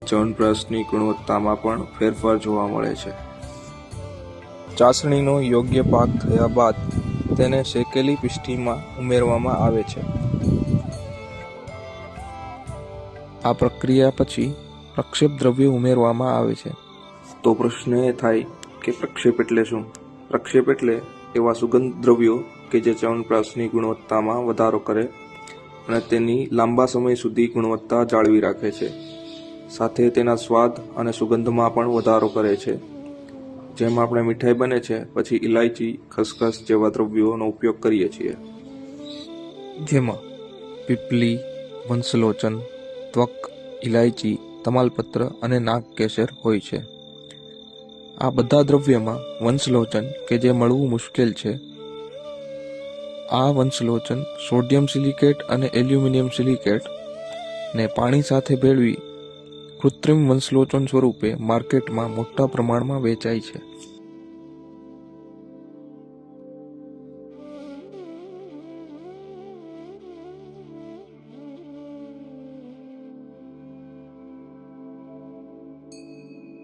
ચ્યવનપ્રાશની ગુણવત્તામાં પણ ફેરફાર જોવા મળે છે. ચાસણીનો યોગ્ય પાક થયા બાદ તેને શેકેલી પીષ્ઠીમાં ઉમેરવામાં આવે છે. આ પ્રક્રિયા પછી પ્રક્ષેપ દ્રવ્ય ઉમેરવામાં આવે છે. તો પ્રશ્ન એ થાય કે પ્રક્ષેપ એટલે શું? પ્રક્ષેપ એટલે એવા સુગંધ દ્રવ્યો કે જે ચ્યવનપ્રાશની ગુણવત્તામાં વધારો કરે અને તેની લાંબા સમય સુધી ગુણવત્તા જાળવી રાખે છે. સાથે તેના સ્વાદ અને સુગંધમાં પણ વધારો કરે છે. જેમ આપણે મીઠાઈ બને છે પછી ઇલાયચી, ખસખસ જેવા દ્રવ્યોનો ઉપયોગ કરીએ છીએ. જેમાં પીપલી, વંશલોચન, ત્વક, ઇલાયચી, તમાલપત્ર અને નાગકેસર હોય છે. આ બધા દ્રવ્યમાં વંશલોચન કે જે મળવું મુશ્કેલ છે, આ વંશલોચન સોડિયમ સિલિકેટ અને એલ્યુમિનિયમ સિલિકેટ ને પાણી સાથે ભેળવી કૃત્રિમ વંશલોચન સ્વરૂપે માર્કેટમાં મોટા પ્રમાણમાં વેચાય છે.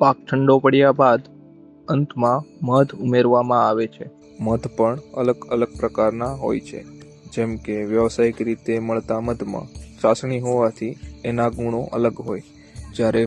પાક ઠંડો પડ્યા બાદ અંતમાં મધ ઉમેરવામાં આવે છે. મધ પણ અલગ અલગ પ્રકારના હોય છે. જેમ કે વ્યવસાયિક રીતે મળતા મધમાં ચાસણી હોવાથી એના ગુણો અલગ હોય, જ્યારે